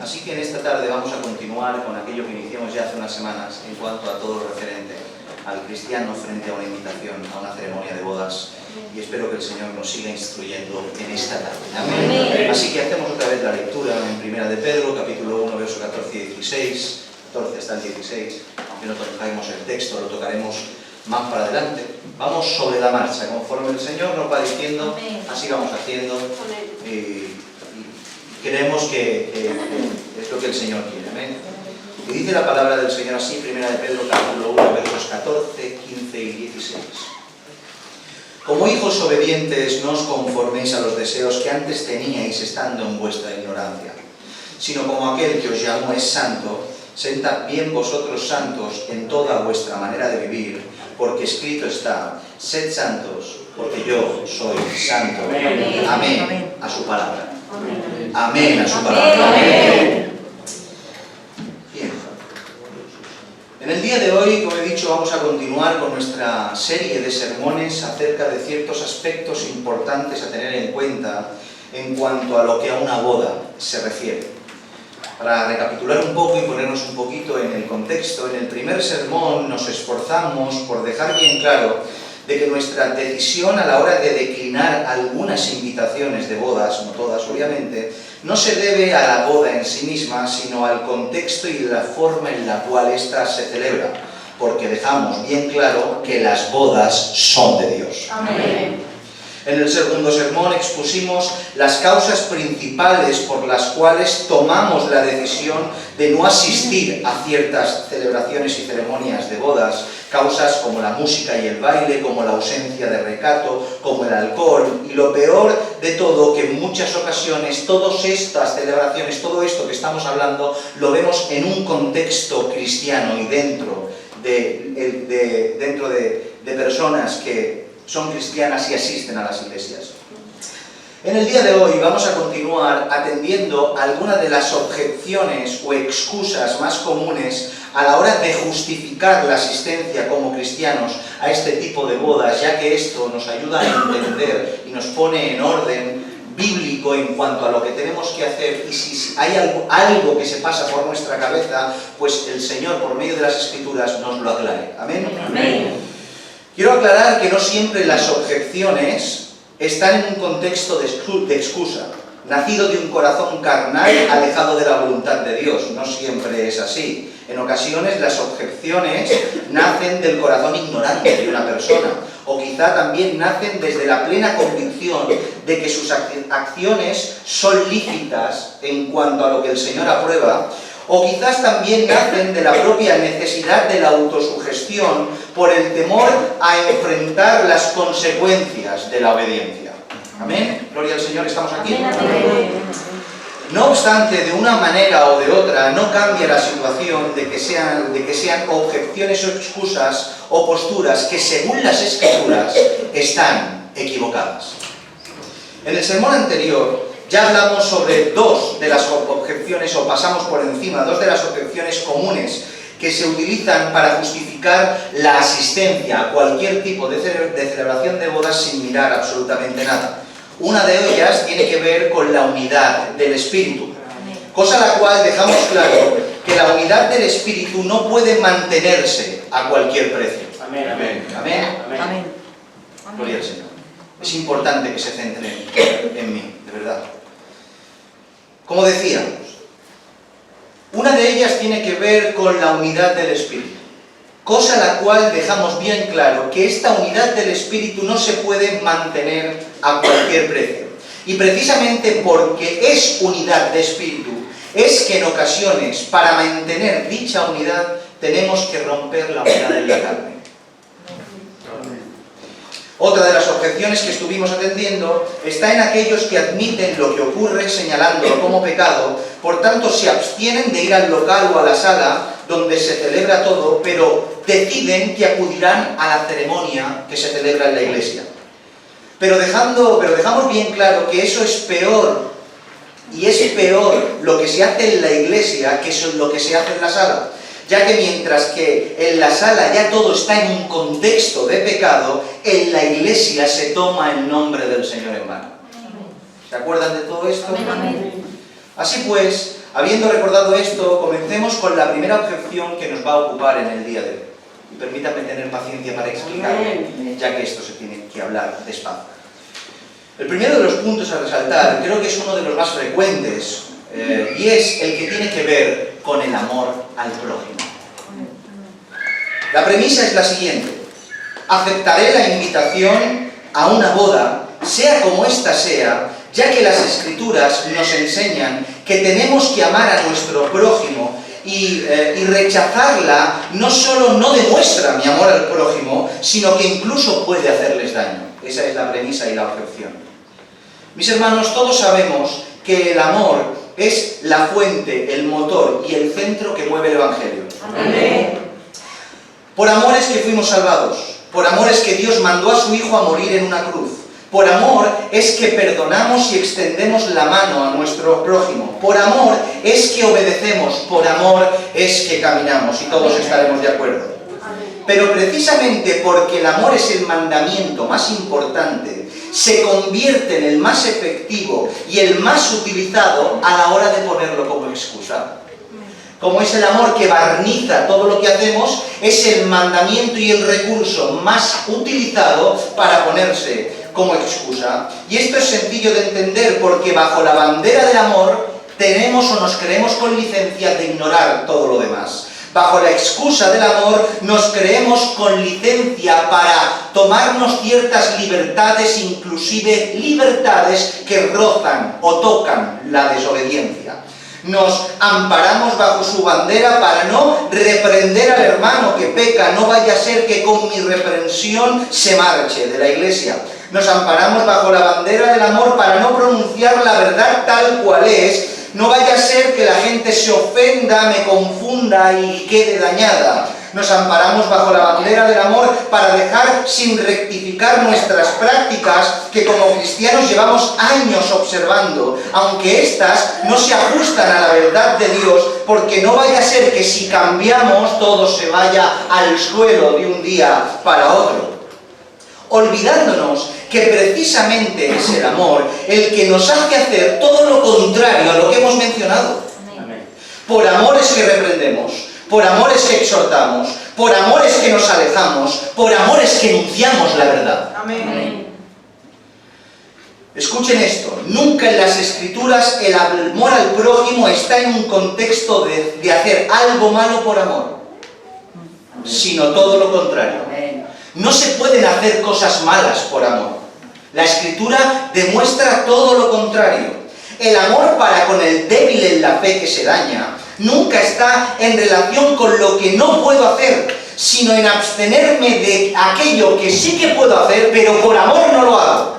Así que en esta tarde vamos a continuar con aquello que iniciamos ya hace unas semanas en cuanto a todo lo referente al cristiano frente a una invitación, a una ceremonia de bodas. Y espero que el Señor nos siga instruyendo en esta tarde. Amén. Así que hacemos otra vez la lectura en Primera de Pedro, capítulo 1, versos 14 y 16. 14 hasta el 16. Aunque no tocaremos el texto, lo tocaremos más para adelante. Vamos sobre la marcha, conforme el Señor nos va diciendo, así vamos haciendo. Y creemos que es lo que el Señor quiere. Amén. Y dice la palabra del Señor así, Primera de Pedro, capítulo 1, versos 14, 15 y 16. Como hijos obedientes, no os conforméis a los deseos que antes teníais estando en vuestra ignorancia, sino como aquel que os llamó es santo, sed también vosotros santos en toda vuestra manera de vivir, porque escrito está, sed santos, porque yo soy santo. Amén. Amén a su palabra. Amén, amén a su palabra. Amén. Bien. En el día de hoy, como he dicho, vamos a continuar con nuestra serie de sermones acerca de ciertos aspectos importantes a tener en cuenta en cuanto a lo que a una boda se refiere. Para recapitular un poco y ponernos un poquito en el contexto, en el primer sermón nos esforzamos por dejar bien claro de que nuestra decisión a la hora de declinar algunas invitaciones de bodas, no todas obviamente, no se debe a la boda en sí misma, sino al contexto y la forma en la cual ésta se celebra, porque dejamos bien claro que las bodas son de Dios. Amén. En el segundo sermón expusimos las causas principales por las cuales tomamos la decisión de no asistir a ciertas celebraciones y ceremonias de bodas, causas como la música y el baile, como la ausencia de recato, como el alcohol, y lo peor de todo, que en muchas ocasiones todas estas celebraciones, todo esto que estamos hablando, lo vemos en un contexto cristiano y dentro de personas que son cristianas y asisten a las iglesias. En el día de hoy vamos a continuar atendiendo algunas de las objeciones o excusas más comunes a la hora de justificar la asistencia como cristianos a este tipo de bodas, ya que esto nos ayuda a entender y nos pone en orden bíblico en cuanto a lo que tenemos que hacer, y si hay algo que se pasa por nuestra cabeza, pues el Señor, por medio de las Escrituras, nos lo aclare. Amén. Amén. Quiero aclarar que no siempre las objeciones están en un contexto de excusa, nacido de un corazón carnal alejado de la voluntad de Dios. No siempre es así. En ocasiones las objeciones nacen del corazón ignorante de una persona, o quizá también nacen desde la plena convicción de que sus acciones son lícitas en cuanto a lo que el Señor aprueba, o quizás también nacen de la propia necesidad de la autosugestión por el temor a enfrentar las consecuencias de la obediencia. Amén. Gloria al Señor, ¿estamos aquí? Amén. No obstante, de una manera o de otra, no cambia la situación de que sean objeciones o excusas o posturas que, según las Escrituras, están equivocadas. En el sermón anterior ya hablamos sobre dos de las objeciones, o pasamos por encima, dos de las objeciones comunes que se utilizan para justificar la asistencia a cualquier tipo de celebración de bodas sin mirar absolutamente nada. Una de ellas tiene que ver con la unidad del Espíritu, cosa a la cual dejamos claro que la unidad del Espíritu no puede mantenerse a cualquier precio. Amén. Amén. Amén. Amén. Gloria al Señor. Es importante que se centren en mí, de verdad. Como decíamos, una de ellas tiene que ver con la unidad del Espíritu, cosa a la cual dejamos bien claro que esta unidad del Espíritu no se puede mantener a cualquier precio. Y precisamente porque es unidad de Espíritu, es que en ocasiones, para mantener dicha unidad, tenemos que romper la unidad de la carne. Otra de las objeciones que estuvimos atendiendo está en aquellos que admiten lo que ocurre señalándolo como pecado, por tanto se abstienen de ir al local o a la sala donde se celebra todo, pero deciden que acudirán a la ceremonia que se celebra en la iglesia. Pero dejamos bien claro que eso es peor, y es peor lo que se hace en la iglesia que lo que se hace en la sala. Ya que mientras que en la sala ya todo está en un contexto de pecado, en la iglesia se toma el nombre del Señor en vano. ¿Se acuerdan de todo esto? Amén. Así pues, habiendo recordado esto, comencemos con la primera objeción que nos va a ocupar en el día de hoy. Y permítanme tener paciencia para explicarlo, ya que esto se tiene que hablar despacio. El primero de los puntos a resaltar, creo que es uno de los más frecuentes, y es el que tiene que ver con el amor al prójimo. La premisa es la siguiente: aceptaré la invitación a una boda, sea como ésta sea, ya que las Escrituras nos enseñan que tenemos que amar a nuestro prójimo y rechazarla no solo no demuestra mi amor al prójimo, sino que incluso puede hacerles daño. Esa es la premisa y la objeción. Mis hermanos, todos sabemos que el amor es la fuente, el motor y el centro que mueve el Evangelio. Amén. Por amor es que fuimos salvados, por amor es que Dios mandó a su Hijo a morir en una cruz, por amor es que perdonamos y extendemos la mano a nuestro prójimo, por amor es que obedecemos, por amor es que caminamos, y todos estaremos de acuerdo. Pero precisamente porque el amor es el mandamiento más importante, se convierte en el más efectivo y el más utilizado a la hora de ponerlo como excusa. Como es el amor que barniza todo lo que hacemos, es el mandamiento y el recurso más utilizado para ponerse como excusa. Y esto es sencillo de entender porque bajo la bandera del amor tenemos o nos creemos con licencia de ignorar todo lo demás. Bajo la excusa del amor nos creemos con licencia para tomarnos ciertas libertades, inclusive libertades que rozan o tocan la desobediencia. Nos amparamos bajo su bandera para no reprender al hermano que peca, no vaya a ser que con mi reprensión se marche de la iglesia. Nos amparamos bajo la bandera del amor para no pronunciar la verdad tal cual es, no vaya a ser que la gente se ofenda, me confunda y quede dañada. Nos amparamos bajo la bandera del amor para dejar sin rectificar nuestras prácticas que como cristianos llevamos años observando, aunque éstas no se ajustan a la verdad de Dios, porque no vaya a ser que si cambiamos todo se vaya al suelo de un día para otro. Olvidándonos que precisamente es el amor el que nos hace hacer todo lo contrario a lo que hemos mencionado. Por amor es que reprendemos, por amor es que exhortamos, por amor es que nos alejamos, por amor es que enunciamos la verdad. Amén. Escuchen esto, nunca en las Escrituras el amor al prójimo está en un contexto de hacer algo malo por amor, sino todo lo contrario. No se pueden hacer cosas malas por amor. La Escritura demuestra todo lo contrario. El amor para con el débil en la fe que se daña nunca está en relación con lo que no puedo hacer, sino en abstenerme de aquello que sí que puedo hacer, pero por amor no lo hago.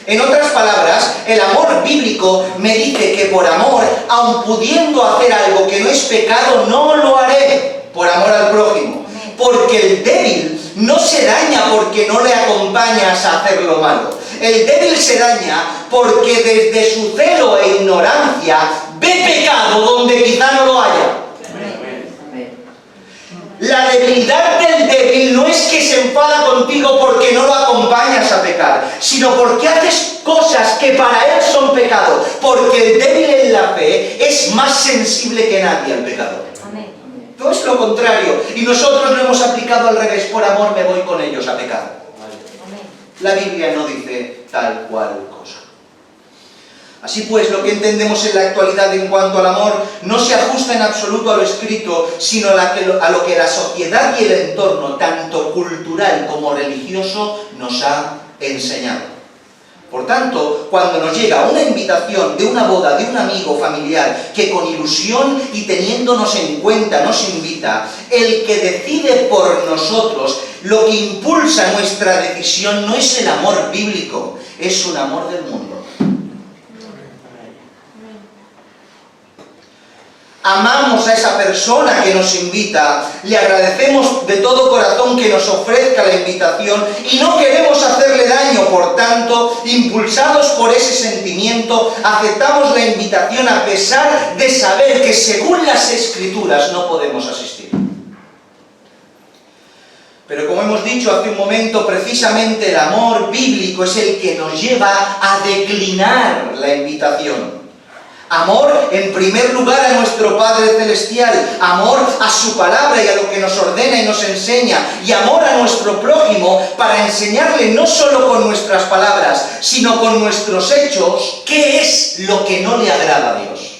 En otras palabras, el amor bíblico me dice que por amor, aun pudiendo hacer algo que no es pecado, no lo haré por amor al prójimo. Porque el débil no se daña porque no le acompañas a hacer lo malo. El débil se daña porque desde su celo e ignorancia ve pecado donde quizá no lo haya. La debilidad del débil no es que se enfada contigo porque no lo acompañas a pecar, sino porque haces cosas que para él son pecado, porque el débil en la fe es más sensible que nadie al pecado. No es lo contrario, y nosotros lo hemos aplicado al revés, por amor me voy con ellos a pecar. La Biblia no dice tal cual cosa. Así pues, lo que entendemos en la actualidad en cuanto al amor no se ajusta en absoluto a lo escrito, sino a lo que la sociedad y el entorno, tanto cultural como religioso, nos ha enseñado. Por tanto, cuando nos llega una invitación de una boda de un amigo familiar que con ilusión y teniéndonos en cuenta nos invita, el que decide por nosotros, lo que impulsa nuestra decisión no es el amor bíblico, es un amor del mundo. Amamos a esa persona que nos invita, le agradecemos de todo corazón que nos ofrezca la invitación y no queremos hacerle daño, por tanto, impulsados por ese sentimiento, aceptamos la invitación a pesar de saber que según las Escrituras no podemos asistir. Pero como hemos dicho hace un momento, precisamente el amor bíblico es el que nos lleva a declinar la invitación, Amor, en primer lugar, a nuestro Padre Celestial. Amor a su palabra y a lo que nos ordena y nos enseña. Y amor a nuestro prójimo para enseñarle no solo con nuestras palabras, sino con nuestros hechos, qué es lo que no le agrada a Dios.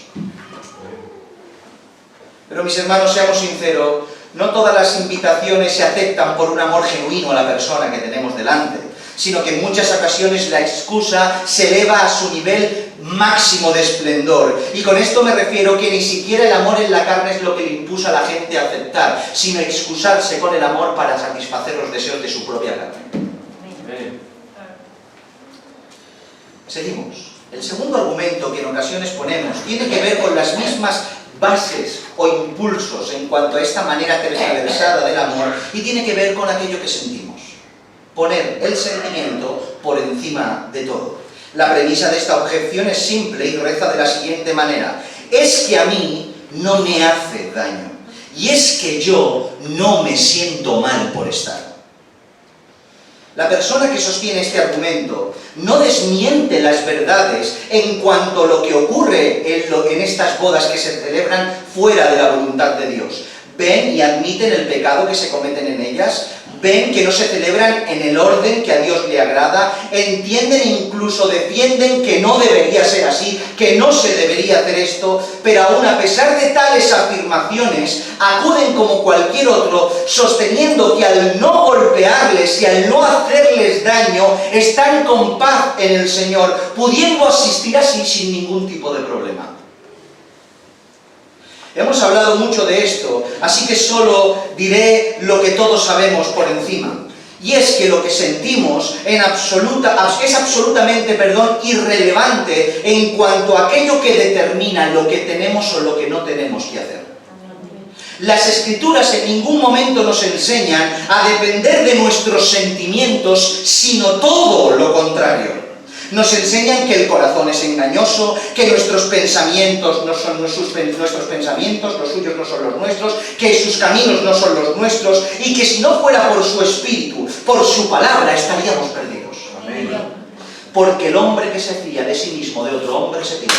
Pero mis hermanos, seamos sinceros, no todas las invitaciones se aceptan por un amor genuino a la persona que tenemos delante, sino que en muchas ocasiones la excusa se eleva a su nivel máximo de esplendor. Y con esto me refiero que ni siquiera el amor en la carne es lo que le impulsa a la gente a aceptar, sino excusarse con el amor para satisfacer los deseos de su propia carne. Seguimos. El segundo argumento que en ocasiones ponemos tiene que ver con las mismas bases o impulsos en cuanto a esta manera tergiversada del amor, y tiene que ver con aquello que sentimos. Poner el sentimiento por encima de todo. La premisa de esta objeción es simple y reza de la siguiente manera: es que a mí no me hace daño, y es que yo no me siento mal por estar. La persona que sostiene este argumento no desmiente las verdades en cuanto a lo que ocurre en estas bodas que se celebran fuera de la voluntad de Dios. Ven y admiten el pecado que se cometen en ellas, ven que no se celebran en el orden que a Dios le agrada, entienden e incluso defienden que no debería ser así, que no se debería hacer esto, pero aún a pesar de tales afirmaciones, acuden como cualquier otro, sosteniendo que al no golpearles y al no hacerles daño, están con paz en el Señor, pudiendo asistir así sin ningún tipo de problema. Hemos hablado mucho de esto, así que solo diré lo que todos sabemos por encima. Y es que lo que sentimos es absolutamente irrelevante en cuanto a aquello que determina lo que tenemos o lo que no tenemos que hacer. Las Escrituras en ningún momento nos enseñan a depender de nuestros sentimientos, sino todo lo contrario. Nos enseñan que el corazón es engañoso, que nuestros pensamientos no son nuestros pensamientos, los suyos no son los nuestros, que sus caminos no son los nuestros, y que si no fuera por su Espíritu, por su palabra, estaríamos perdidos. Amén. Porque el hombre que se fía de sí mismo de otro hombre se pierde.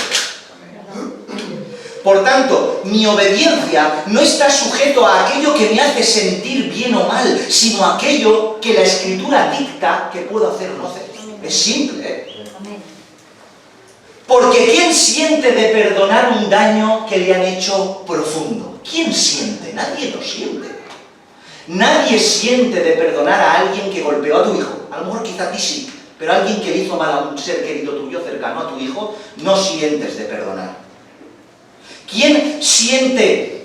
Por tanto, mi obediencia no está sujeto a aquello que me hace sentir bien o mal, sino a aquello que la Escritura dicta que puedo hacer o no hacer. Es simple, ¿eh? Porque ¿quién siente de perdonar un daño que le han hecho profundo? ¿Quién siente? Nadie lo siente. Nadie siente de perdonar a alguien que golpeó a tu hijo. A lo mejor quizá a ti sí, pero a alguien que le hizo mal a un ser querido tuyo, cercano a tu hijo, no sientes de perdonar. ¿Quién siente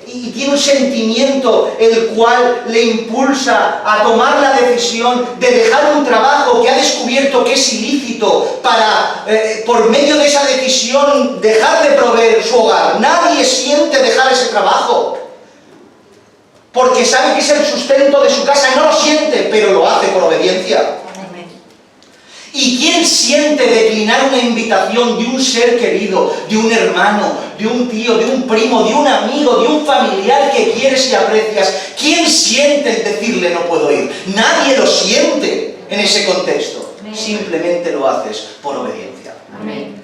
y tiene un sentimiento el cual le impulsa a tomar la decisión de dejar un trabajo que ha descubierto que es ilícito para, por medio de esa decisión, dejar de proveer su hogar? Nadie siente dejar ese trabajo, porque sabe que es el sustento de su casa. No lo siente, pero lo hace por obediencia. ¿Y quién siente declinar una invitación de un ser querido, de un hermano, de un tío, de un primo, de un amigo, de un familiar que quieres y aprecias? ¿Quién siente el decirle no puedo ir? Nadie lo siente en ese contexto. Amén. Simplemente lo haces por obediencia. Amén.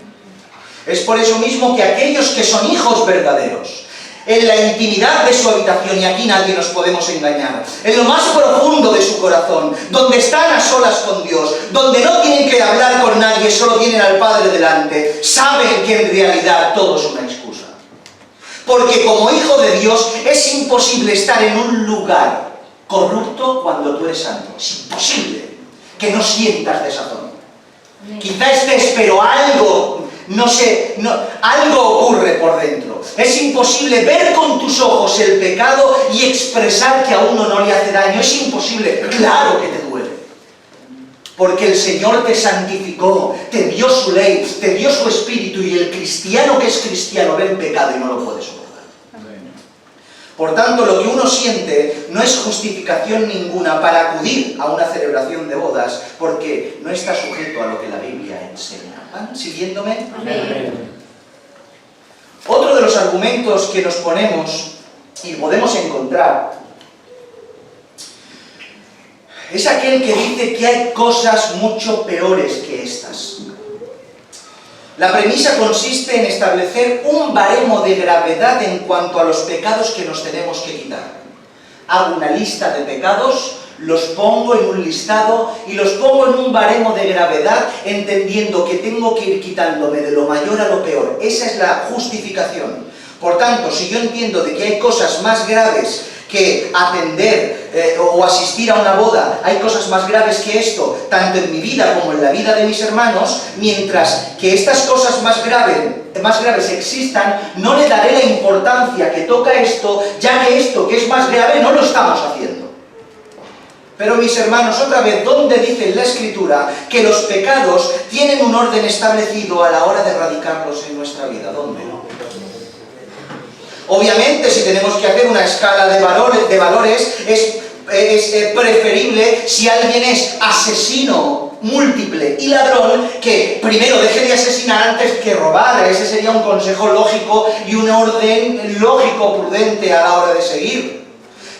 Es por eso mismo que aquellos que son hijos verdaderos, en la intimidad de su habitación, y aquí nadie nos podemos engañar, en lo más profundo de su corazón, donde están a solas con Dios, donde no tienen que hablar con nadie, solo tienen al Padre delante, saben que en realidad todo es una excusa. Porque como hijo de Dios es imposible estar en un lugar corrupto cuando tú eres santo. Es imposible que no sientas desazón. Quizá estés, pero algo ocurre por dentro. Es imposible ver con tus ojos el pecado y expresar que a uno no le hace daño. Es imposible. Claro que te duele. Porque el Señor te santificó, te dio su ley, te dio su espíritu, y el cristiano que es cristiano ve el pecado y no lo puede soportar. Por tanto, lo que uno siente no es justificación ninguna para acudir a una celebración de bodas, porque no está sujeto a lo que la Biblia enseña. ¿Van siguiéndome? Amén. Otro de los argumentos que nos ponemos y podemos encontrar es aquel que dice que hay cosas mucho peores que estas. La premisa consiste en establecer un baremo de gravedad en cuanto a los pecados que nos tenemos que quitar. Hago una lista de pecados, los pongo en un listado y los pongo en un baremo de gravedad, entendiendo que tengo que ir quitándome de lo mayor a lo peor. Esa es la justificación. Por tanto, si yo entiendo de que hay cosas más graves que atender o asistir a una boda, hay cosas más graves que esto, tanto en mi vida como en la vida de mis hermanos, mientras que estas cosas más graves existan, no le daré la importancia que toca esto, ya que esto que es más grave no lo estamos haciendo. Pero mis hermanos, otra vez, ¿dónde dice en la Escritura que los pecados tienen un orden establecido a la hora de erradicarlos en nuestra vida? ¿Dónde? Obviamente, si tenemos que hacer una escala de valores, es preferible, si alguien es asesino múltiple y ladrón, que primero deje de asesinar antes que robar. Ese sería un consejo lógico y un orden lógico, prudente a la hora de seguir.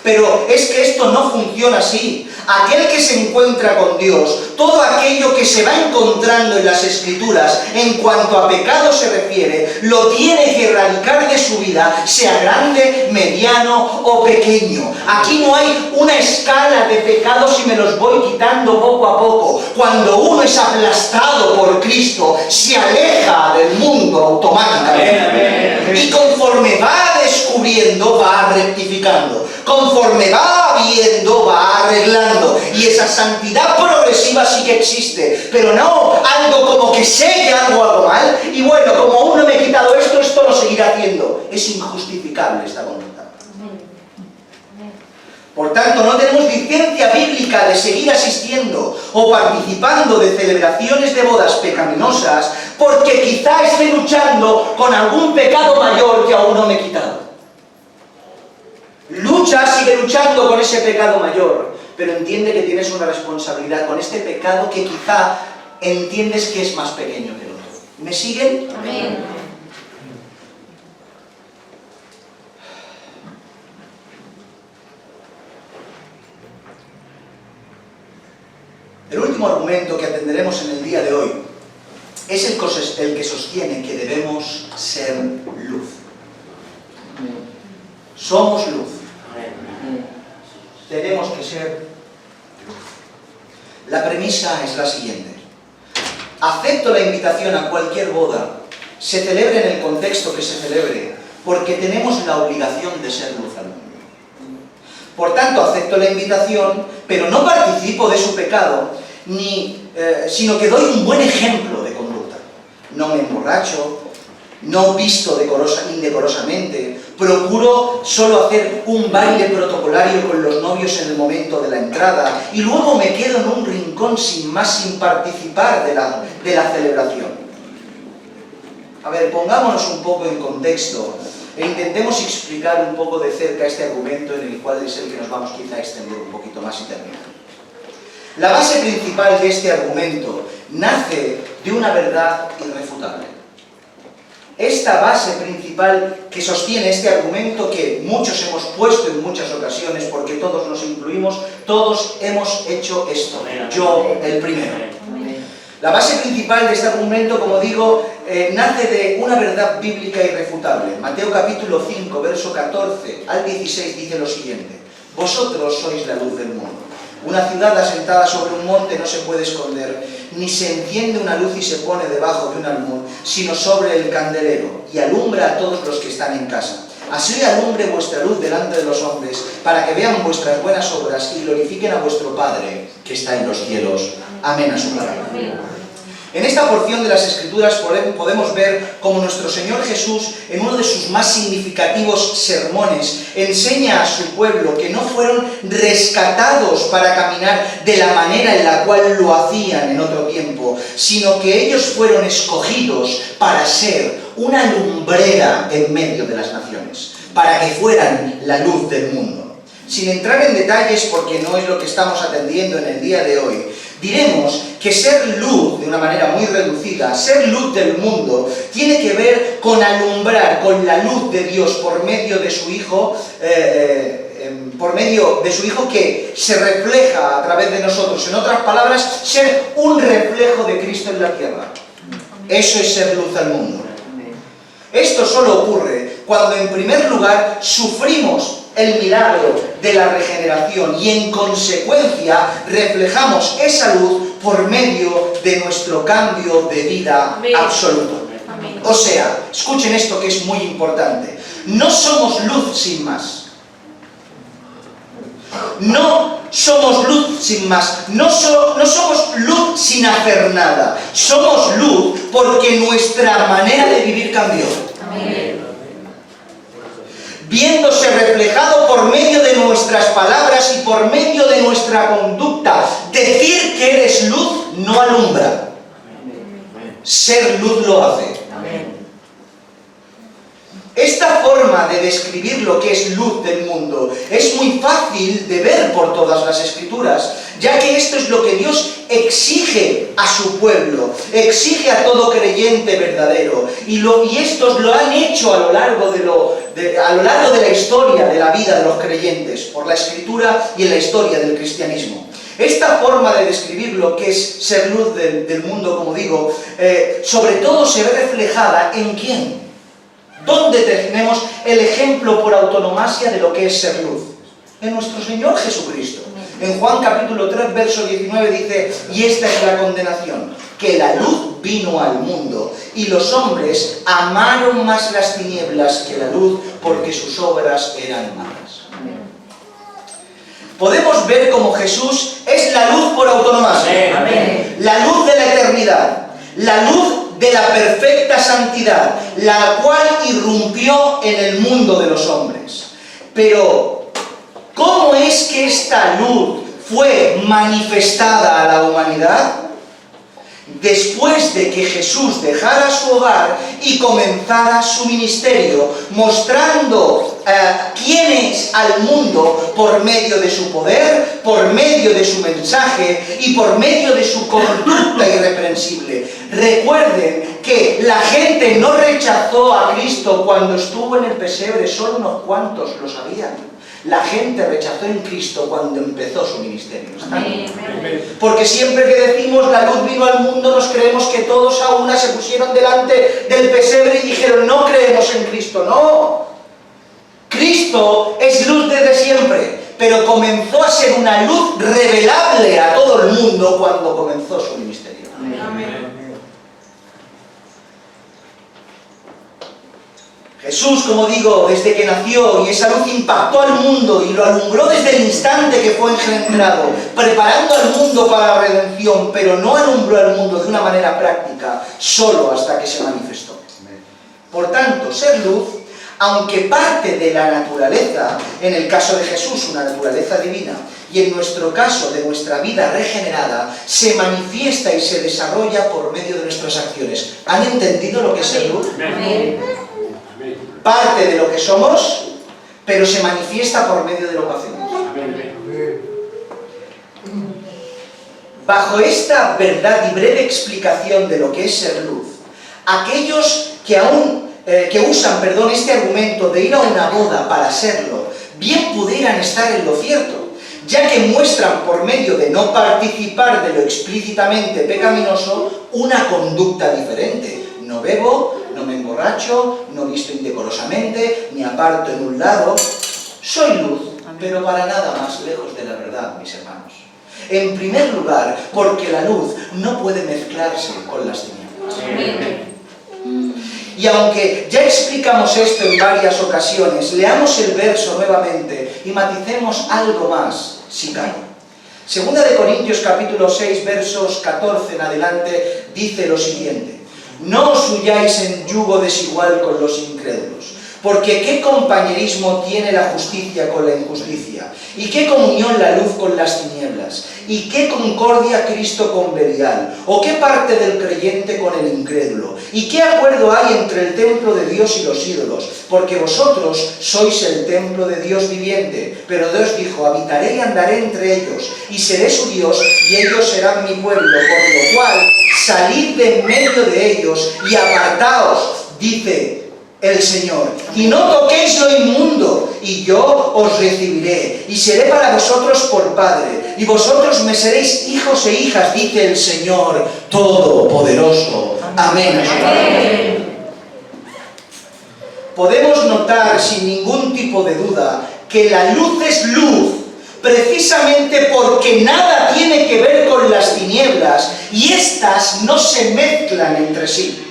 Pero es que esto no funciona así. Aquel que se encuentra con Dios, todo aquello que se va encontrando en las Escrituras en cuanto a pecado se refiere, lo tiene que erradicar de su vida, sea grande, mediano o pequeño. Aquí no hay una escala de pecados y me los voy quitando poco a poco. Cuando uno es aplastado por Cristo, se aleja del mundo automáticamente. Y conforme va descubriendo, va rectificando. Conforme va viendo, va arreglando. Y esa santidad progresiva sí que existe, pero no algo como que sé que hago mal y bueno, como uno me he quitado esto lo seguiré haciendo. Es injustificable esta conducta. Por tanto, no tenemos licencia bíblica de seguir asistiendo o participando de celebraciones de bodas pecaminosas, porque quizá esté luchando con algún pecado mayor que aún no me he quitado. Lucha, sigue luchando con ese pecado mayor, pero entiende que tienes una responsabilidad con este pecado que quizá entiendes que es más pequeño que el otro. ¿Me siguen? Amén. El último argumento que atenderemos en el día de hoy es el que sostiene que debemos ser luz. Somos luz. Tenemos que ser luz. La premisa es la siguiente. Acepto la invitación a cualquier boda, se celebre en el contexto que se celebre, porque tenemos la obligación de ser luz al mundo. Por tanto, acepto la invitación, pero no participo de su pecado, sino que doy un buen ejemplo de conducta. No me emborracho, no visto indecorosamente, procuro solo hacer un baile protocolario con los novios en el momento de la entrada y luego me quedo en un rincón sin participar de la celebración. A ver, pongámonos un poco en contexto e intentemos explicar un poco de cerca este argumento en el cual es el que nos vamos quizá a extender un poquito más y terminar. La base principal de este argumento nace de una verdad irrefutable. Esta base principal que sostiene este argumento, que muchos hemos puesto en muchas ocasiones, porque todos nos incluimos, todos hemos hecho esto, yo el primero. La base principal de este argumento, como digo, nace de una verdad bíblica irrefutable. Mateo capítulo 5, verso 14 al 16 dice lo siguiente: vosotros sois la luz del mundo. Una ciudad asentada sobre un monte no se puede esconder, ni se enciende una luz y se pone debajo de un almud, sino sobre el candelero, y alumbra a todos los que están en casa. Así alumbre vuestra luz delante de los hombres, para que vean vuestras buenas obras y glorifiquen a vuestro Padre, que está en los cielos. Amén a su palabra. En esta porción de las Escrituras podemos ver cómo nuestro Señor Jesús, en uno de sus más significativos sermones, enseña a su pueblo que no fueron rescatados para caminar de la manera en la cual lo hacían en otro tiempo, sino que ellos fueron escogidos para ser una lumbrera en medio de las naciones, para que fueran la luz del mundo. Sin entrar en detalles, porque no es lo que estamos atendiendo en el día de hoy, diremos que ser luz, de una manera muy reducida, ser luz del mundo, tiene que ver con alumbrar con la luz de Dios por medio de su Hijo, que se refleja a través de nosotros. En otras palabras, ser un reflejo de Cristo en la tierra. Eso es ser luz al mundo. Esto solo ocurre cuando en primer lugar sufrimos el milagro de la regeneración y en consecuencia reflejamos esa luz por medio de nuestro cambio de vida absoluto. O sea, escuchen esto que es muy importante. No somos luz sin más. No somos luz sin más. No somos luz sin hacer nada. Somos luz porque nuestra manera de vivir cambió. Viéndose reflejado por medio de nuestras palabras y por medio de nuestra conducta. Decir que eres luz no alumbra. Ser luz lo hace. Esta forma de describir lo que es luz del mundo es muy fácil de ver por todas las Escrituras, ya que esto es lo que Dios exige a su pueblo, exige a todo creyente verdadero, y estos lo han hecho a lo largo de la historia de la vida de los creyentes, por la Escritura y en la historia del cristianismo. Esta forma de describir lo que es ser luz del mundo, como digo, sobre todo se ve reflejada en ¿quién? ¿Dónde tenemos el ejemplo por autonomasia de lo que es ser luz? En nuestro Señor Jesucristo. En Juan capítulo 3, verso 19 dice, y esta es la condenación, que la luz vino al mundo, y los hombres amaron más las tinieblas que la luz, porque sus obras eran malas. Podemos ver cómo Jesús es la luz por autonomasia. Amén. La luz de la eternidad, la luz de la perfecta santidad, la cual irrumpió en el mundo de los hombres. Pero, ¿cómo es que esta luz fue manifestada a la humanidad? Después de que Jesús dejara su hogar y comenzara su ministerio, mostrando quién es al mundo por medio de su poder, por medio de su mensaje y por medio de su conducta irreprensible. Recuerden que la gente no rechazó a Cristo cuando estuvo en el pesebre, solo unos cuantos lo sabían. La gente rechazó en Cristo cuando empezó su ministerio. Porque siempre que decimos la luz vino al mundo, nos creemos que todos a una se pusieron delante del pesebre y dijeron no creemos en Cristo. No. Cristo es luz desde siempre, pero comenzó a ser una luz revelable a todo el mundo cuando comenzó su ministerio. Amén. Jesús, como digo, desde que nació, y esa luz impactó al mundo y lo alumbró desde el instante que fue engendrado, preparando al mundo para la redención, pero no alumbró al mundo de una manera práctica, solo hasta que se manifestó. Por tanto, ser luz, aunque parte de la naturaleza, en el caso de Jesús, una naturaleza divina, y en nuestro caso, de nuestra vida regenerada, se manifiesta y se desarrolla por medio de nuestras acciones. ¿Han entendido lo que es ser luz? Amén. Parte de lo que somos, pero se manifiesta por medio de lo que hacemos. Bajo esta verdad y breve explicación de lo que es ser luz, aquellos que usan este argumento de ir a una boda para serlo, bien pudieran estar en lo cierto, ya que muestran por medio de no participar de lo explícitamente pecaminoso una conducta diferente. No bebo, no me emborracho, no visto indecorosamente, ni aparto en un lado. Soy luz, pero para nada más lejos de la verdad, mis hermanos. En primer lugar, porque la luz no puede mezclarse con las tinieblas. Y aunque ya explicamos esto en varias ocasiones, leamos el verso nuevamente y maticemos algo más, si cabe. Segunda de Corintios capítulo 6, versos 14 en adelante, dice lo siguiente: no os huyáis en yugo desigual con los incrédulos, porque ¿qué compañerismo tiene la justicia con la injusticia? ¿Y qué comunión la luz con las tinieblas? ¿Y qué concordia Cristo con Belial? ¿O qué parte del creyente con el incrédulo? ¿Y qué acuerdo hay entre el templo de Dios y los ídolos? Porque vosotros sois el templo de Dios viviente. Pero Dios dijo: habitaré y andaré entre ellos, y seré su Dios, y ellos serán mi pueblo. Por lo cual, salid de en medio de ellos y apartaos, dice el Señor, y no toquéis lo inmundo, y yo os recibiré, y seré para vosotros por Padre, y vosotros me seréis hijos e hijas, dice el Señor Todopoderoso. Amén. Podemos notar sin ningún tipo de duda que la luz es luz precisamente porque nada tiene que ver con las tinieblas y éstas no se mezclan entre sí.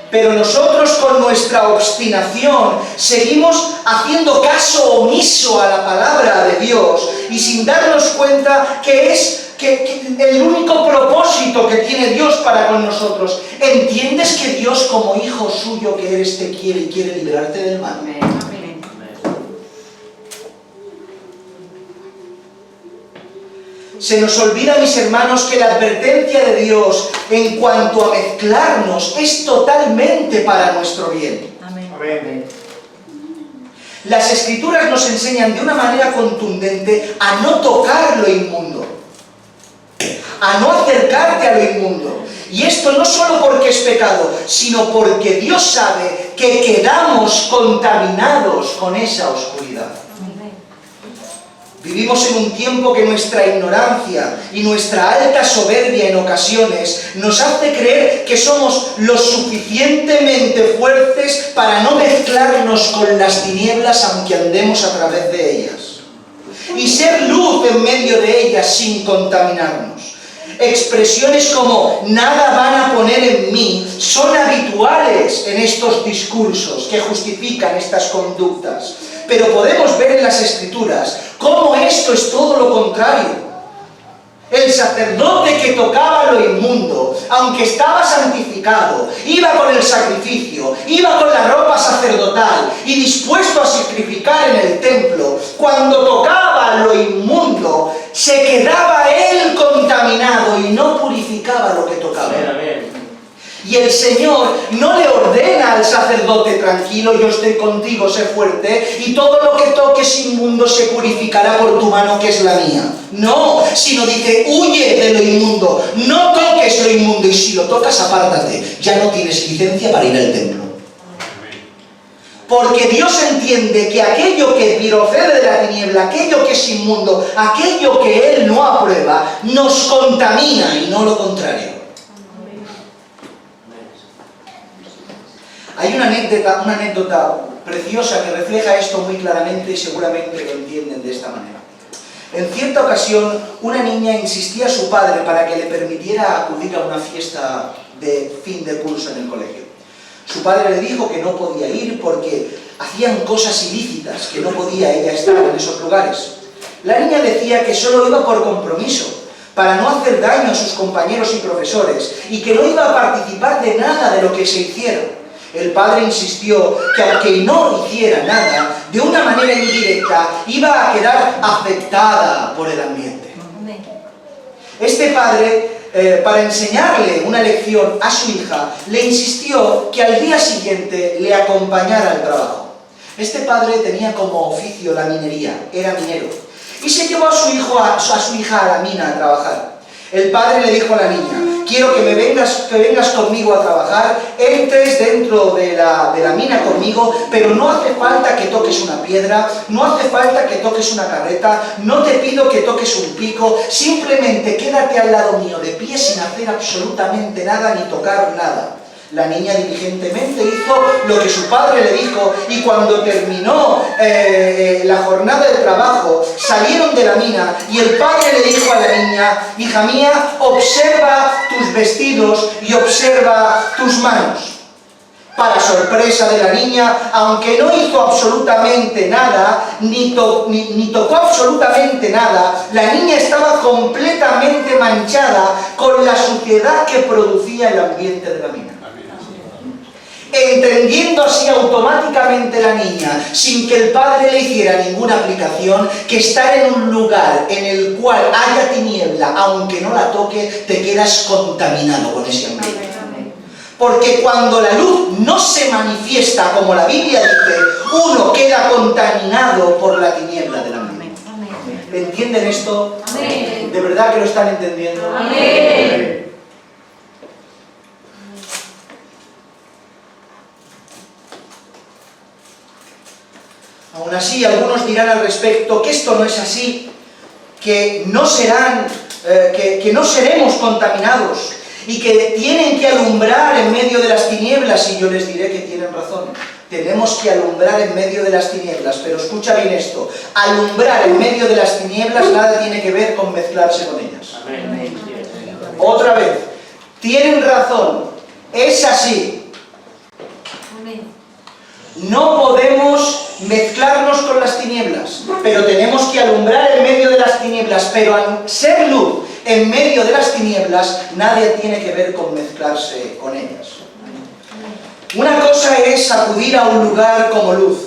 Pero nosotros con nuestra obstinación seguimos haciendo caso omiso a la palabra de Dios y sin darnos cuenta que es el único propósito que tiene Dios para con nosotros. ¿Entiendes que Dios como hijo suyo que eres te quiere y quiere liberarte del mal? Se nos olvida, mis hermanos, que la advertencia de Dios en cuanto a mezclarnos es totalmente para nuestro bien. Amén. Las Escrituras nos enseñan de una manera contundente a no tocar lo inmundo, a no acercarte a lo inmundo. Y esto no solo porque es pecado, sino porque Dios sabe que quedamos contaminados con esa oscuridad. Vivimos en un tiempo que nuestra ignorancia y nuestra alta soberbia en ocasiones nos hace creer que somos lo suficientemente fuertes para no mezclarnos con las tinieblas aunque andemos a través de ellas. Y ser luz en medio de ellas sin contaminarnos. Expresiones como nada van a poner en mí son habituales en estos discursos que justifican estas conductas. Pero podemos ver en las Escrituras cómo esto es todo lo contrario. El sacerdote que tocaba lo inmundo, aunque estaba santificado, iba con el sacrificio, iba con la ropa sacerdotal y dispuesto a sacrificar en el templo, cuando tocaba lo inmundo, se quedaba él contaminado y no purificaba lo que tocaba. Amén. Y el Señor no le ordena al sacerdote, tranquilo, yo estoy contigo, sé fuerte, y todo lo que toques inmundo se purificará por tu mano que es la mía. No, sino dice, huye de lo inmundo, no toques lo inmundo, y si lo tocas, apártate, ya no tienes licencia para ir al templo. Porque Dios entiende que aquello que procede de la tiniebla, aquello que es inmundo, aquello que Él no aprueba, nos contamina y no lo contrario. Hay una anécdota preciosa que refleja esto muy claramente y seguramente lo entienden de esta manera. En cierta ocasión, una niña insistía a su padre para que le permitiera acudir a una fiesta de fin de curso en el colegio. Su padre le dijo que no podía ir porque hacían cosas ilícitas, que no podía ella estar en esos lugares. La niña decía que solo iba por compromiso, para no hacer daño a sus compañeros y profesores, y que no iba a participar de nada de lo que se hiciera. El padre insistió que aunque no hiciera nada, de una manera indirecta iba a quedar afectada por el ambiente. Este padre, para enseñarle una lección a su hija, le insistió que al día siguiente le acompañara al trabajo. Este padre tenía como oficio la minería, era minero, y se llevó a su hija a la mina a trabajar. El padre le dijo a la niña, quiero que vengas conmigo a trabajar, entres dentro de la mina conmigo, pero no hace falta que toques una piedra, no hace falta que toques una carreta, no te pido que toques un pico, simplemente quédate al lado mío de pie sin hacer absolutamente nada ni tocar nada. La niña diligentemente hizo lo que su padre le dijo y cuando terminó la jornada de trabajo salieron de la mina y el padre le dijo a la niña, hija mía, observa tus vestidos y observa tus manos. Para sorpresa de la niña, aunque no hizo absolutamente nada, ni tocó absolutamente nada, la niña estaba completamente manchada con la suciedad que producía el ambiente de la mina. Entendiendo así automáticamente la niña, sin que el padre le hiciera ninguna aplicación, que estar en un lugar en el cual haya tiniebla, aunque no la toque, te quedas contaminado con ese ambiente. Porque cuando la luz no se manifiesta como la Biblia dice, uno queda contaminado por la tiniebla del ambiente. ¿Entienden esto? Amén. ¿De verdad que lo están entendiendo? Amén. Aún así, algunos dirán al respecto que esto no es así, que no seremos contaminados y que tienen que alumbrar en medio de las tinieblas, y yo les diré que tienen razón. Tenemos que alumbrar en medio de las tinieblas, pero escucha bien esto, alumbrar en medio de las tinieblas nada tiene que ver con mezclarse con ellas. Amén. Otra vez, tienen razón, es así. No podemos mezclarnos con las tinieblas, pero tenemos que alumbrar en medio de las tinieblas, pero al ser luz en medio de las tinieblas, nadie tiene que ver con mezclarse con ellas. Una cosa es acudir a un lugar como luz,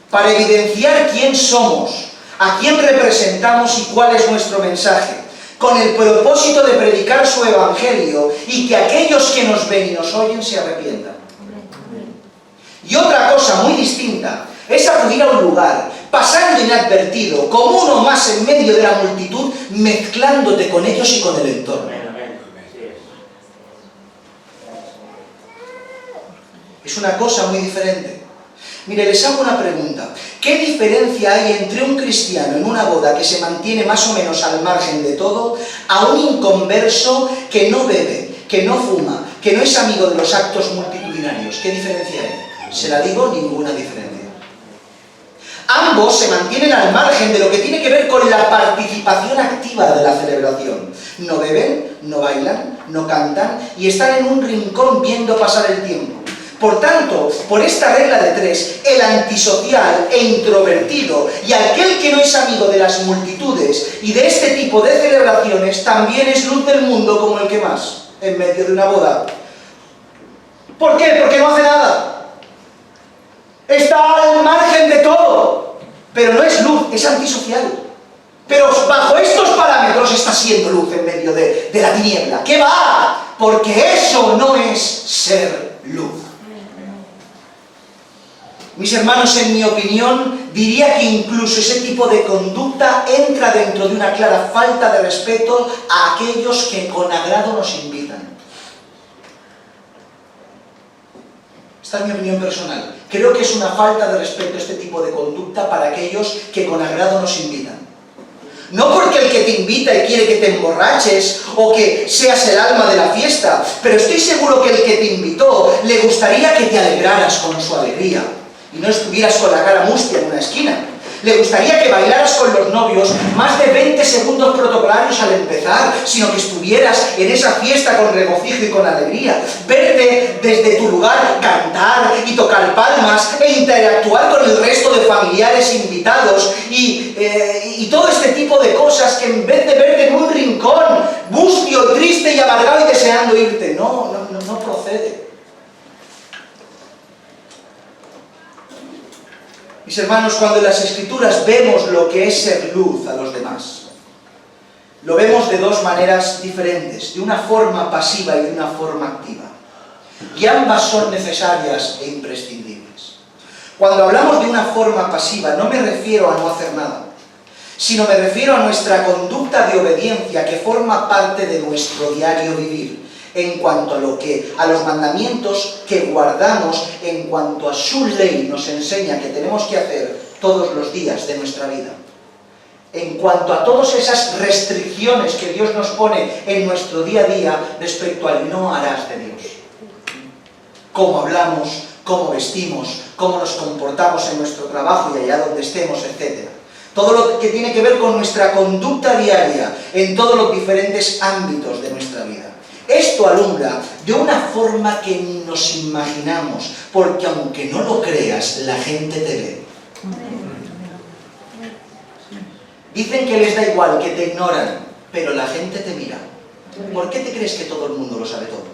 para evidenciar quién somos, a quién representamos y cuál es nuestro mensaje, con el propósito de predicar su evangelio y que aquellos que nos ven y nos oyen se arrepientan. Y otra cosa muy distinta es acudir a un lugar, pasando inadvertido, como uno más en medio de la multitud, mezclándote con ellos y con el entorno. Es una cosa muy diferente. Mire, les hago una pregunta. ¿Qué diferencia hay entre un cristiano en una boda que se mantiene más o menos al margen de todo, a un inconverso que no bebe, que no fuma, que no es amigo de los actos multitudinarios? ¿Qué diferencia hay? Se la digo, ninguna diferencia. Ambos se mantienen al margen de lo que tiene que ver con la participación activa de la celebración. No beben, no bailan, no cantan y están en un rincón viendo pasar el tiempo. Por tanto, por esta regla de tres, el antisocial e introvertido y aquel que no es amigo de las multitudes y de este tipo de celebraciones también es luz del mundo como el que más, en medio de una boda. ¿Por qué? Porque no hace nada. Está al margen de todo, pero no es luz, es antisocial. Pero bajo estos parámetros está siendo luz en medio de la tiniebla. ¿Qué va? Porque eso no es ser luz. Mis hermanos, en mi opinión, diría que incluso ese tipo de conducta entra dentro de una clara falta de respeto a aquellos que con agrado nos invitan. Esta es mi opinión personal. Creo que es una falta de respeto este tipo de conducta para aquellos que con agrado nos invitan. No porque el que te invita y quiere que te emborraches o que seas el alma de la fiesta, pero estoy seguro que el que te invitó le gustaría que te alegraras con su alegría y no estuvieras con la cara mustia en una esquina. Le gustaría que bailaras con los novios más de 20 segundos protocolarios al empezar, sino que estuvieras en esa fiesta con regocijo y con alegría. Verte desde tu lugar cantar y tocar palmas e interactuar con el resto de familiares invitados y todo este tipo de cosas que en vez de verte en un rincón, mustio, triste y amargado y deseando irte, no procede. Mis hermanos, cuando en las Escrituras vemos lo que es ser luz a los demás, lo vemos de dos maneras diferentes, de una forma pasiva y de una forma activa. Y ambas son necesarias e imprescindibles. Cuando hablamos de una forma pasiva, no me refiero a no hacer nada, sino me refiero a nuestra conducta de obediencia que forma parte de nuestro diario vivir, en cuanto a los mandamientos que guardamos, en cuanto a su ley nos enseña que tenemos que hacer todos los días de nuestra vida. En cuanto a todas esas restricciones que Dios nos pone en nuestro día a día respecto al no harás de Dios. Cómo hablamos, cómo vestimos, cómo nos comportamos en nuestro trabajo y allá donde estemos, etc. Todo lo que tiene que ver con nuestra conducta diaria en todos los diferentes ámbitos de nuestra vida. Esto alumbra de una forma que ni nos imaginamos, porque aunque no lo creas, la gente te ve. Dicen que les da igual, que te ignoran, pero la gente te mira. ¿Por qué te crees que todo el mundo lo sabe todo?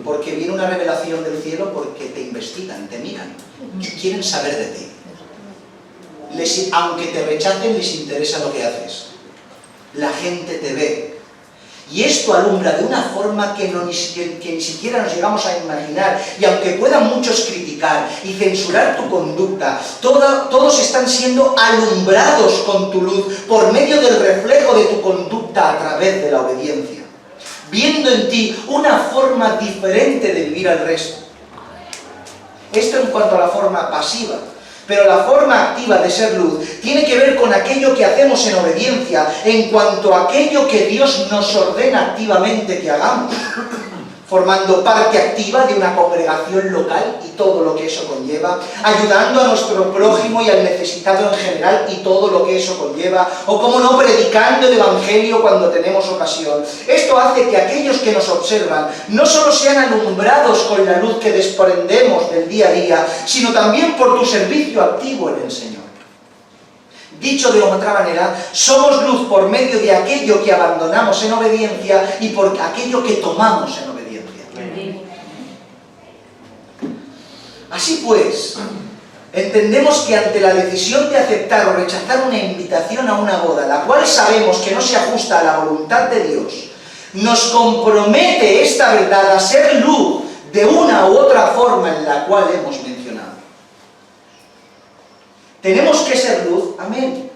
Porque viene una revelación del cielo, porque te investigan, te miran, y quieren saber de ti. Aunque te rechacen, les interesa lo que haces. La gente te ve. Y esto alumbra de una forma que ni siquiera nos llegamos a imaginar. Y aunque puedan muchos criticar y censurar tu conducta, todos están siendo alumbrados con tu luz por medio del reflejo de tu conducta a través de la obediencia, viendo en ti una forma diferente de vivir al resto. Esto en cuanto a la forma pasiva. Pero la forma activa de ser luz tiene que ver con aquello que hacemos en obediencia, en cuanto a aquello que Dios nos ordena activamente que hagamos, formando parte activa de una congregación local y todo lo que eso conlleva, ayudando a nuestro prójimo y al necesitado en general y todo lo que eso conlleva, o como no, predicando el Evangelio cuando tenemos ocasión. Esto hace que aquellos que nos observan no solo sean alumbrados con la luz que desprendemos del día a día, sino también por tu servicio activo en el Señor. Dicho de otra manera, somos luz por medio de aquello que abandonamos en obediencia y por aquello que tomamos en obediencia. Así pues, entendemos que ante la decisión de aceptar o rechazar una invitación a una boda, la cual sabemos que no se ajusta a la voluntad de Dios, nos compromete esta verdad a ser luz de una u otra forma en la cual hemos mencionado. Tenemos que ser luz, amén.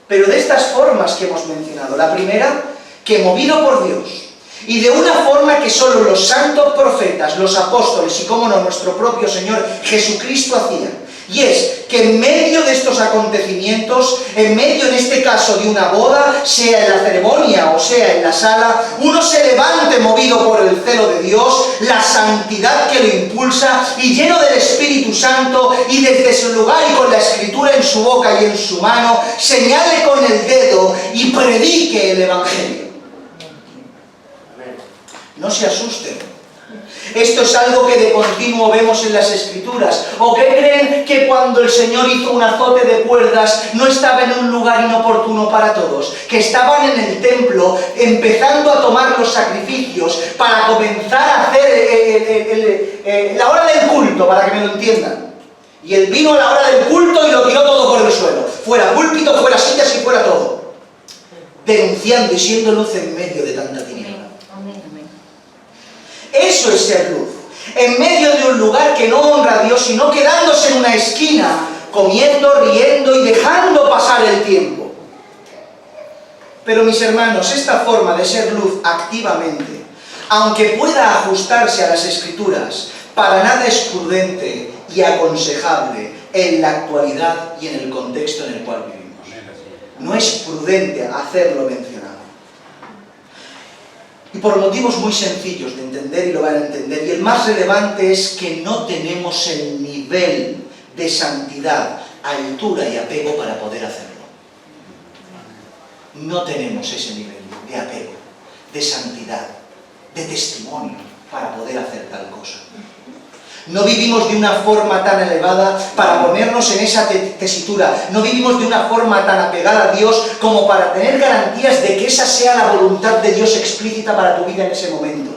Pero de estas formas que hemos mencionado, la primera, que movido por Dios, y de una forma que solo los santos profetas, los apóstoles y, cómo no, nuestro propio Señor Jesucristo hacían. Y es que en medio de estos acontecimientos, en medio en este caso de una boda, sea en la ceremonia o sea en la sala, uno se levante movido por el celo de Dios, la santidad que lo impulsa, y lleno del Espíritu Santo, y desde su lugar y con la Escritura en su boca y en su mano, señale con el dedo y predique el Evangelio. No se asusten. Esto es algo que de continuo vemos en las Escrituras. ¿O qué creen que cuando el Señor hizo un azote de cuerdas no estaba en un lugar inoportuno para todos? Que estaban en el templo empezando a tomar los sacrificios para comenzar a hacer la hora del culto, para que me lo entiendan. Y él vino a la hora del culto y lo tiró todo por el suelo. Fuera púlpito, fuera sillas y fuera todo. Denunciando y siendo luz en medio de tanta tiniebla. Eso es ser luz. En medio de un lugar que no honra a Dios, sino quedándose en una esquina, comiendo, riendo y dejando pasar el tiempo. Pero mis hermanos, esta forma de ser luz activamente, aunque pueda ajustarse a las Escrituras, para nada es prudente y aconsejable en la actualidad y en el contexto en el cual vivimos. No es prudente hacerlo mencionado. Y por motivos muy sencillos de entender, y lo van a entender, y el más relevante es que no tenemos el nivel de santidad, altura y apego para poder hacerlo. No tenemos ese nivel de apego, de santidad, de testimonio para poder hacer tal cosa. No vivimos de una forma tan elevada para ponernos en esa tesitura. No vivimos de una forma tan apegada a Dios como para tener garantías de que esa sea la voluntad de Dios explícita para tu vida en ese momento.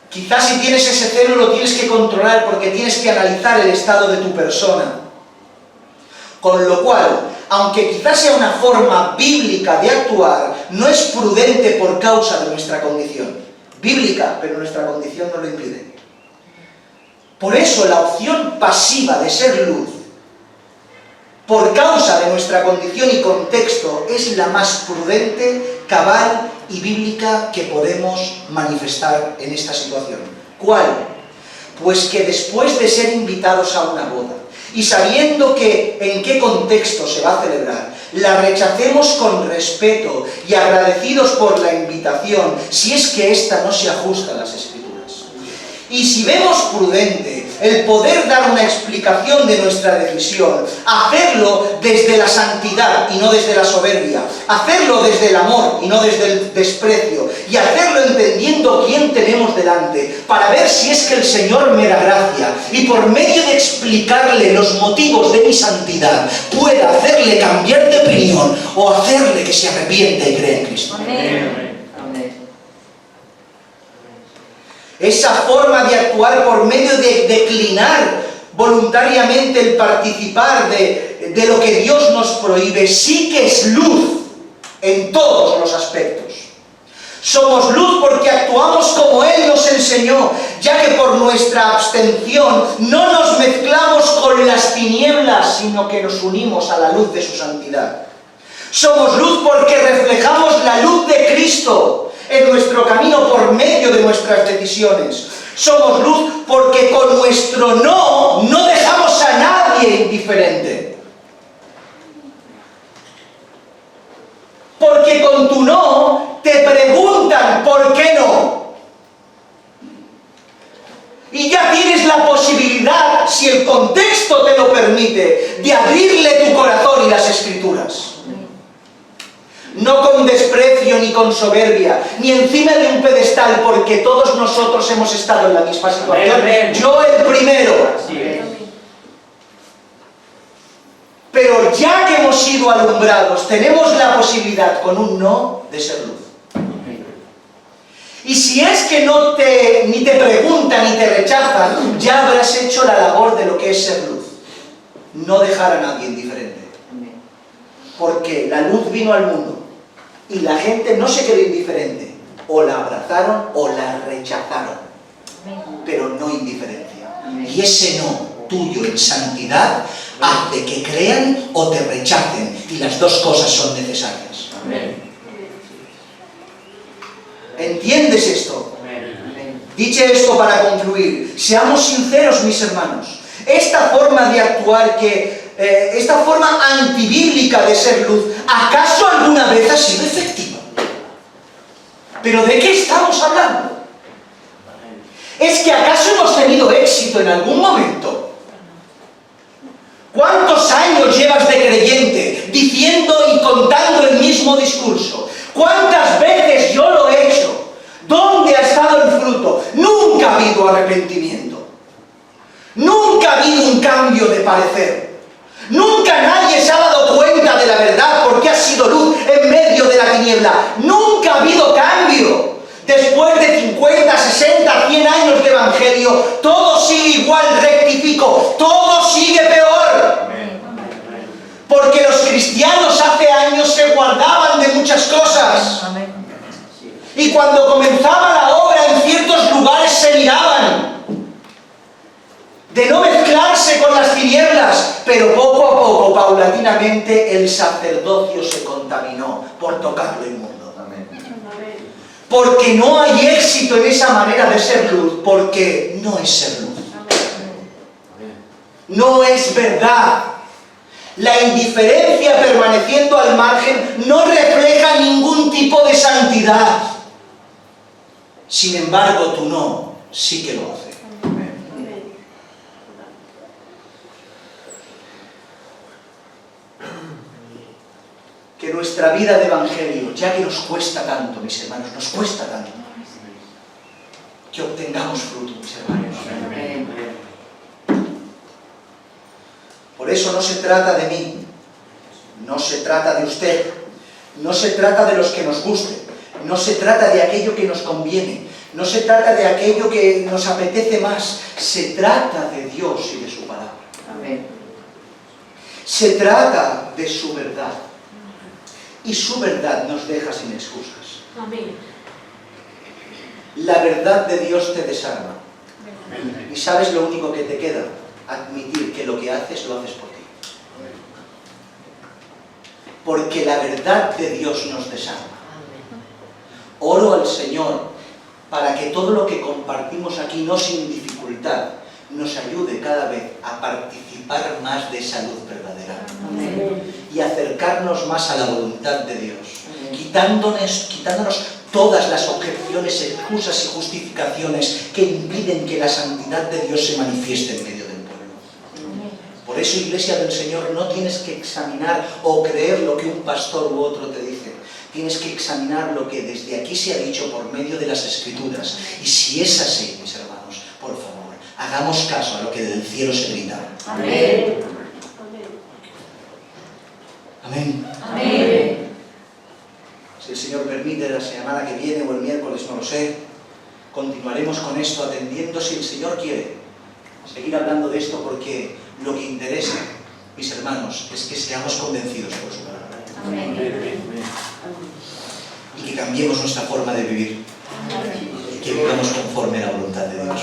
Quizás si tienes ese celo lo tienes que controlar porque tienes que analizar el estado de tu persona. Con lo cual, aunque quizás sea una forma bíblica de actuar, no es prudente por causa de nuestra condición. Bíblica, pero nuestra condición no lo impide. Por eso la opción pasiva de ser luz, por causa de nuestra condición y contexto, es la más prudente, cabal y bíblica que podemos manifestar en esta situación. ¿Cuál? Pues que después de ser invitados a una boda, y sabiendo en qué contexto se va a celebrar, la rechacemos con respeto y agradecidos por la invitación, si es que ésta no se ajusta a las Escrituras. Y si vemos prudente el poder dar una explicación de nuestra decisión, hacerlo desde la santidad y no desde la soberbia, hacerlo desde el amor y no desde el desprecio, y hacerlo entendiendo quién tenemos delante, para ver si es que el Señor me da gracia, y por medio de explicarle los motivos de mi santidad, pueda hacerle cambiar de opinión o hacerle que se arrepienta y cree en Cristo. Amén. Esa forma de actuar por medio de declinar voluntariamente el participar de lo que Dios nos prohíbe, sí que es luz en todos los aspectos. Somos luz porque actuamos como Él nos enseñó, ya que por nuestra abstención no nos mezclamos con las tinieblas, sino que nos unimos a la luz de su santidad. Somos luz porque reflejamos la luz de Cristo en nuestro camino por medio de nuestras decisiones. Somos luz porque con nuestro no dejamos nadie indiferente. Porque con tu no te preguntan por qué no. Y ya tienes la posibilidad, si el contexto te lo permite, de abrirle tu corazón y las Escrituras. No con desprecio ni con soberbia, ni encima de un pedestal, porque todos nosotros hemos estado en la misma situación. Yo el primero. Pero ya que hemos sido alumbrados, tenemos la posibilidad con un no de ser luz. Y si es que ni te preguntan ni te rechazan, ya habrás hecho la labor de lo que es ser luz. No dejar a nadie indiferente. Porque la luz vino al mundo y la gente no se quedó indiferente. O la abrazaron o la rechazaron. Pero no indiferencia. Y ese no tuyo en santidad hace que crean o te rechacen. Y las dos cosas son necesarias. ¿Entiendes esto? Dicho esto para concluir, seamos sinceros, mis hermanos. Esta forma de actuar, esta forma antibíblica de ser luz, ¿acaso alguna vez ha sido efectiva? ¿Pero de qué estamos hablando? ¿Es que acaso hemos tenido éxito en algún momento? ¿Cuántos años llevas de creyente diciendo y contando el mismo discurso? ¿Cuántas veces yo lo he hecho? ¿Dónde ha estado el fruto? Nunca ha habido arrepentimiento. Nunca ha habido un cambio de parecer. Nunca nadie se ha dado cuenta de la verdad porque ha sido luz en medio de la tiniebla. Nunca ha habido cambio. Después de 50, 60, 100 años de evangelio, todo sigue igual, rectifico, todo sigue peor. Porque los cristianos hace años se guardaban de muchas cosas. Y cuando comenzaba la obra en ciertos lugares se miraban. De no mezclarse con las tinieblas. Pero poco a poco, paulatinamente, el sacerdocio se contaminó por tocar lo inmundo. Porque no hay éxito en esa manera de ser luz, porque no es ser luz. No es verdad. La indiferencia permaneciendo al margen no refleja ningún tipo de santidad. Sin embargo, tu no sí que lo hace. Que nuestra vida de evangelio, ya que nos cuesta tanto, mis hermanos, nos cuesta tanto, que obtengamos fruto, mis hermanos. Por eso no se trata de mí, no se trata de usted, no se trata de los que nos guste, no se trata de aquello que nos conviene, no se trata de aquello que nos apetece más, se trata de Dios y de su palabra. Se trata de su verdad. Y su verdad nos deja sin excusas. La verdad de Dios te desarma. Y sabes lo único que te queda, admitir que lo que haces lo haces por ti. Porque la verdad de Dios nos desarma. Oro al Señor para que todo lo que compartimos aquí, no sin dificultad, nos ayude cada vez a participar más de esa luz verdadera. Y acercarnos más a la voluntad de Dios, quitándonos todas las objeciones, excusas y justificaciones que impiden que la santidad de Dios se manifieste en medio del pueblo. Por eso, Iglesia del Señor, no tienes que examinar o creer lo que un pastor u otro te dice. Tienes que examinar lo que desde aquí se ha dicho por medio de las Escrituras. Y si es así, mis hermanos, por favor, hagamos caso a lo que del cielo se grita. Amén. Amén. Amén. Si el Señor permite, la semana que viene o el miércoles, no lo sé, continuaremos con esto, atendiendo, si el Señor quiere, seguir hablando de esto, porque lo que interesa, mis hermanos, es que seamos convencidos por su palabra. Amén. Y que cambiemos nuestra forma de vivir. Y que vivamos conforme a la voluntad de Dios.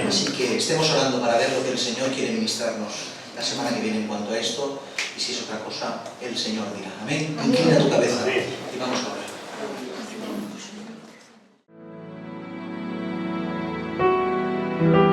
Así que estemos orando para ver lo que el Señor quiere ministrarnos la semana que viene en cuanto a esto. Y si es otra cosa, el Señor dirá. Amén. Inclina tu cabeza y vamos a orar.